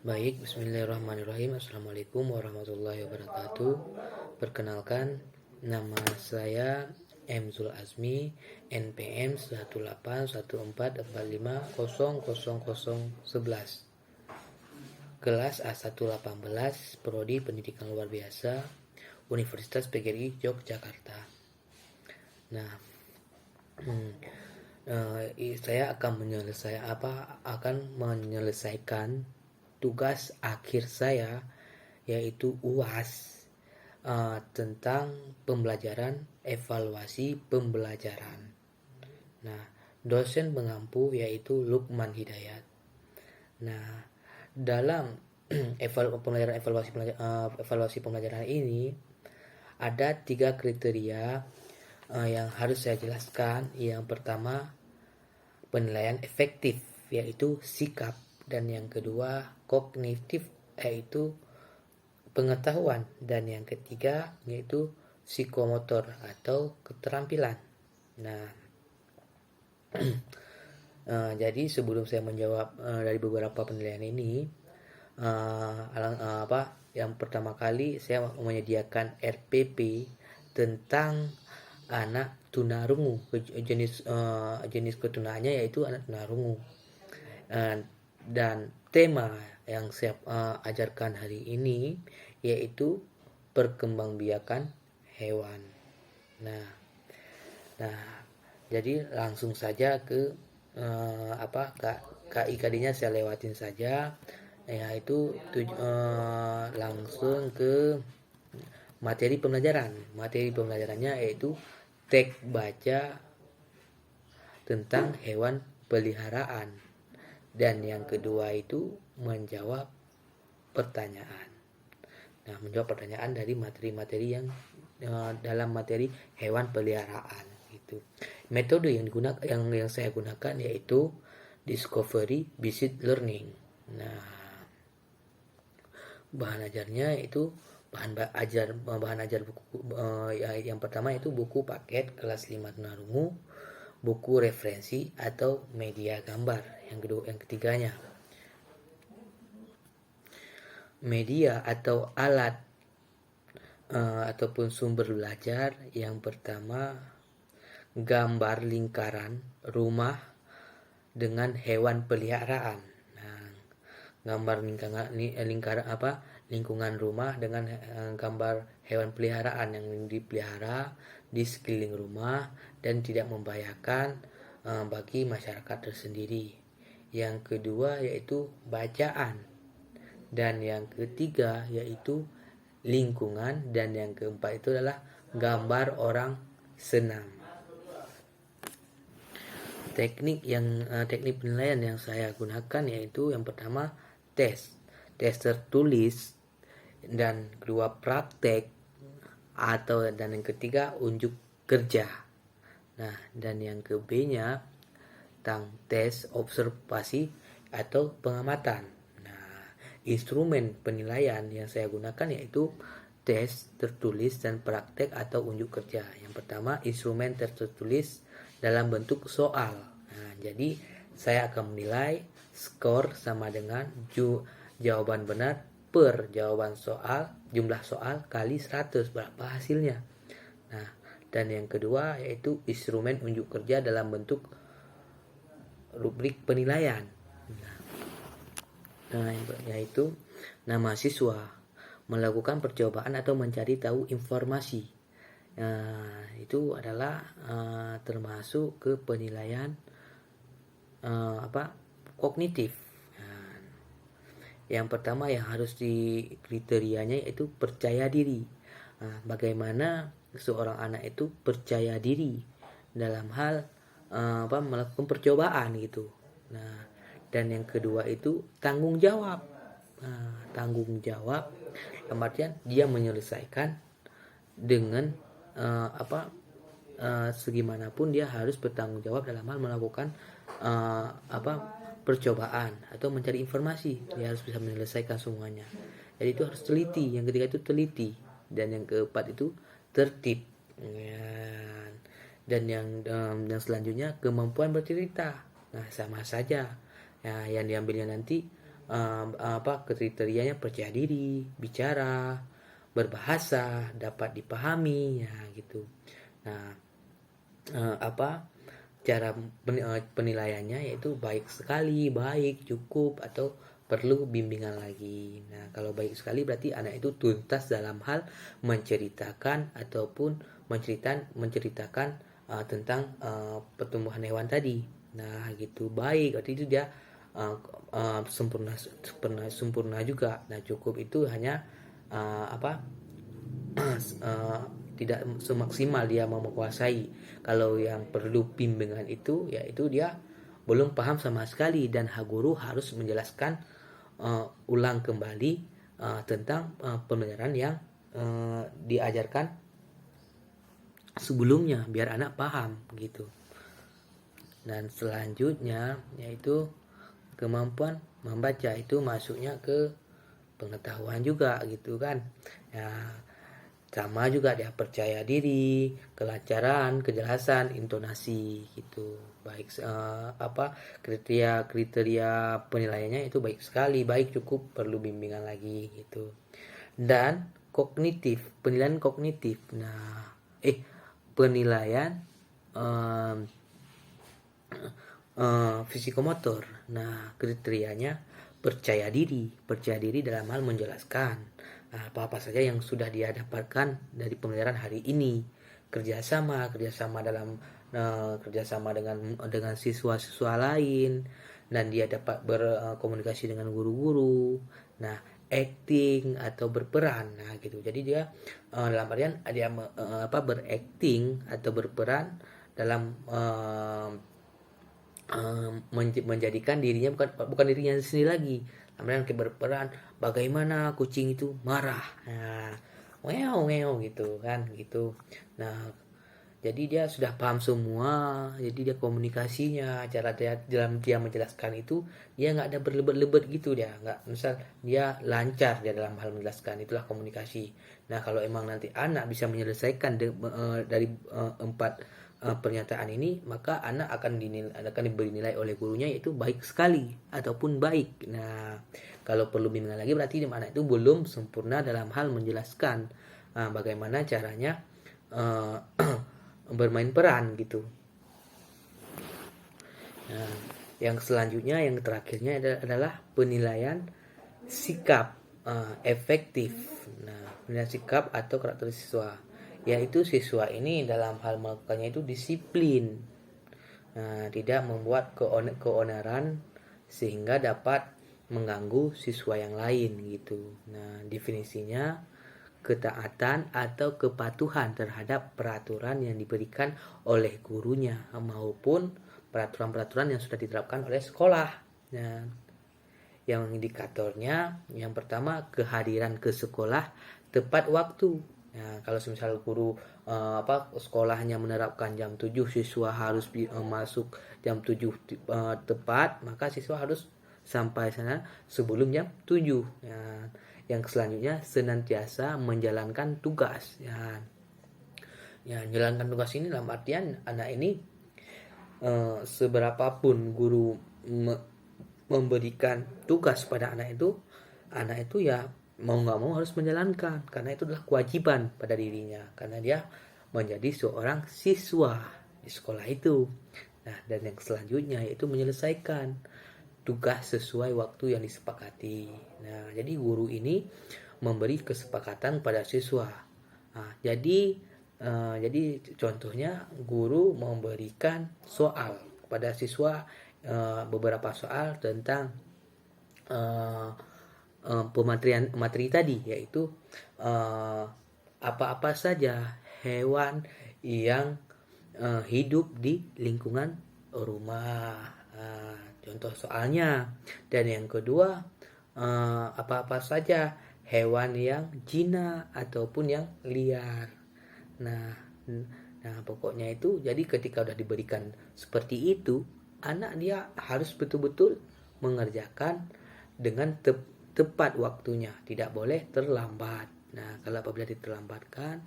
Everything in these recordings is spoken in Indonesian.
Baik, bismillahirrahmanirrahim. Assalamualaikum warahmatullahi wabarakatuh. Perkenalkan, nama saya M. Zul Azmi, NPM 18144500011. Kelas A118, Prodi Pendidikan Luar Biasa, Universitas PGRI Yogyakarta. Nah, saya akan menyelesaikan tugas akhir saya, yaitu UAS, tentang pembelajaran evaluasi pembelajaran. Nah, dosen pengampu yaitu Lukman Hidayat. Nah, dalam evaluasi pembelajaran ini ada 3 kriteria yang harus saya jelaskan. Yang pertama, penilaian efektif, yaitu sikap, dan yang kedua kognitif, yaitu pengetahuan, dan yang ketiga yaitu psikomotor atau keterampilan. Nah, jadi sebelum saya menjawab dari beberapa penilaian ini, yang pertama kali saya menyediakan RPP tentang anak tunarungu, jenis ketunaannya yaitu anak tunarungu. Dan tema yang saya ajarkan hari ini yaitu perkembangbiakan hewan. Nah, jadi langsung saja ke KIKD-nya saya lewatin saja, yaitu langsung ke materi pembelajaran. Materi pembelajarannya yaitu teks baca tentang hewan peliharaan, dan yang kedua itu menjawab pertanyaan. Nah, menjawab pertanyaan dari materi-materi yang dalam materi hewan peliharaan itu. Metode yang saya gunakan yaitu discovery based learning. Nah, bahan ajarnya itu bahan ajar buku yang pertama itu buku paket kelas 5 tunarungu, buku referensi atau media gambar. Yang ketiganya, media atau alat ataupun sumber belajar. Yang pertama, gambar lingkaran rumah dengan hewan peliharaan. Nah, gambar lingkungan rumah dengan gambar hewan peliharaan yang dipelihara di sekeliling rumah dan tidak membahayakan bagi masyarakat tersendiri. Yang kedua yaitu bacaan, dan yang ketiga yaitu lingkungan, dan yang keempat itu adalah gambar orang senam. Teknik penilaian yang saya gunakan yaitu yang pertama tes tertulis, dan kedua praktek, dan yang ketiga unjuk kerja. Nah, dan yang ke-B-nya tentang tes observasi atau pengamatan. Nah, instrumen penilaian yang saya gunakan yaitu tes tertulis dan praktek atau unjuk kerja. Yang pertama, instrumen tertulis dalam bentuk soal. Nah, jadi saya akan menilai skor sama dengan jawaban benar per jawaban soal, jumlah soal kali 100, berapa hasilnya. Nah, dan yang kedua yaitu instrumen unjuk kerja dalam bentuk rubrik penilaian. Nah, yaitu mahasiswa melakukan percobaan atau mencari tahu informasi. Itu adalah termasuk ke penilaian kognitif. Yang pertama yang harus di kriterianya yaitu percaya diri. Bagaimana seorang anak itu percaya diri dalam hal melakukan percobaan gitu. Nah, dan yang kedua itu tanggung jawab. Tanggung jawab dalam artian dia menyelesaikan dengan segimanapun dia harus bertanggung jawab dalam hal melakukan percobaan atau mencari informasi. Dia harus bisa menyelesaikan semuanya. Jadi itu harus teliti. Yang ketiga itu teliti, dan yang keempat itu tertib. Dan yang selanjutnya kemampuan bercerita. Nah, sama saja. Yang diambilnya nanti kriterianya percaya diri, bicara, berbahasa, dapat dipahami, ya gitu. Nah, cara penilaiannya yaitu baik sekali, baik, cukup, atau perlu bimbingan lagi. Nah, kalau baik sekali berarti anak itu tuntas dalam hal menceritakan ataupun menceritakan tentang pertumbuhan hewan tadi. Nah, gitu, baik berarti itu dia sempurna juga. Nah, cukup itu hanya tidak semaksimal dia mau menguasai. Kalau yang perlu bimbingan itu yaitu dia belum paham sama sekali, dan guru harus menjelaskan ulang kembali tentang pembelajaran yang diajarkan sebelumnya biar anak paham gitu. Dan selanjutnya yaitu kemampuan membaca, itu masuknya ke pengetahuan juga gitu kan. Ya, sama juga dia percaya diri, kelancaran, kejelasan, intonasi gitu. Baik kriteria penilaiannya itu baik sekali, baik, cukup, perlu bimbingan lagi gitu. Dan penilaian kognitif. Nah, penilaian fisikomotor. Nah, kriterianya percaya diri dalam hal menjelaskan apa-apa saja yang sudah dia dapatkan dari pembelajaran hari ini. Kerjasama dalam kerjasama dengan siswa-siswa lain, dan dia dapat berkomunikasi dengan guru-guru. Nah, acting atau berperan, nah gitu. Jadi dia dalam artian dia berakting atau berperan dalam menjadikan dirinya bukan dirinya sendiri lagi. Kemudian berperan bagaimana kucing itu marah, nah, meow gitu kan gitu. Nah, jadi dia sudah paham semua. Jadi dia komunikasinya, cara dalam dia menjelaskan itu dia nggak ada berlebet-lebet gitu, dia nggak, misal dia lancar dia dalam hal menjelaskan, itulah komunikasi. Nah, kalau emang nanti anak bisa menyelesaikan dari 4 pernyataan ini, maka anak akan diberi nilai oleh gurunya yaitu baik sekali ataupun baik. Nah, kalau perlu bimbingan lagi berarti anak itu belum sempurna dalam hal menjelaskan bagaimana caranya bermain peran gitu. Nah, yang selanjutnya, yang terakhirnya adalah penilaian sikap efektif. Nah, penilaian sikap atau karakter siswa, yaitu siswa ini dalam hal melakukannya itu disiplin, tidak membuat keonaran sehingga dapat mengganggu siswa yang lain gitu. Nah, definisinya ketaatan atau kepatuhan terhadap peraturan yang diberikan oleh gurunya maupun peraturan-peraturan yang sudah diterapkan oleh sekolah. Nah, yang indikatornya yang pertama, kehadiran ke sekolah tepat waktu. Nah, kalau misal guru sekolahnya menerapkan jam 7, siswa harus masuk jam 7 tepat, maka siswa harus sampai sana sebelum jam 7. Nah, yang selanjutnya senantiasa menjalankan tugas. Ya, menjalankan tugas ini dalam artian anak ini seberapapun guru memberikan tugas pada anak itu ya mau nggak mau harus menjalankan, karena itu adalah kewajiban pada dirinya, karena dia menjadi seorang siswa di sekolah itu. Nah, dan yang selanjutnya yaitu menyelesaikan tugas sesuai waktu yang disepakati. Nah, jadi guru ini memberi kesepakatan pada siswa. Nah, jadi contohnya guru memberikan soal kepada siswa, beberapa soal tentang materi tadi, yaitu apa-apa saja hewan yang hidup di lingkungan rumah. Contoh soalnya. Dan yang kedua, apa-apa saja hewan yang jina ataupun yang liar. Nah, pokoknya itu, jadi ketika udah diberikan seperti itu, anak dia harus betul-betul mengerjakan dengan tepat waktunya, tidak boleh terlambat. Nah, kalau apabila diterlambatkan,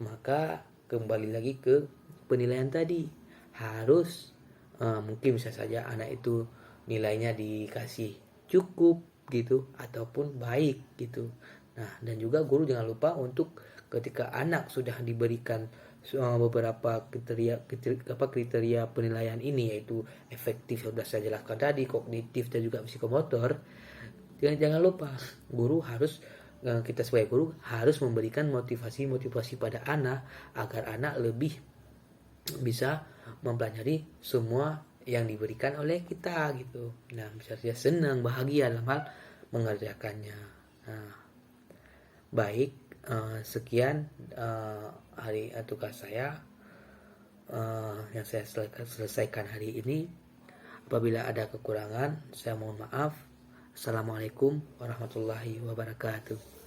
maka kembali lagi ke penilaian tadi, harus mungkin bisa saja anak itu nilainya dikasih cukup, gitu ataupun baik gitu. Nah, dan juga guru jangan lupa untuk ketika anak sudah diberikan beberapa kriteria penilaian ini, yaitu efektif sudah saya jelaskan tadi, kognitif dan juga psikomotor. Jangan lupa guru harus kita sebagai guru harus memberikan motivasi pada anak agar anak lebih bisa mempelajari semua yang diberikan oleh kita gitu. Nah, bisa saja senang, bahagia dalam hal mengerjakannya. Nah, baik, sekian hari tugas saya yang saya selesaikan hari ini. Apabila ada kekurangan, saya mohon maaf. Assalamualaikum warahmatullahi wabarakatuh.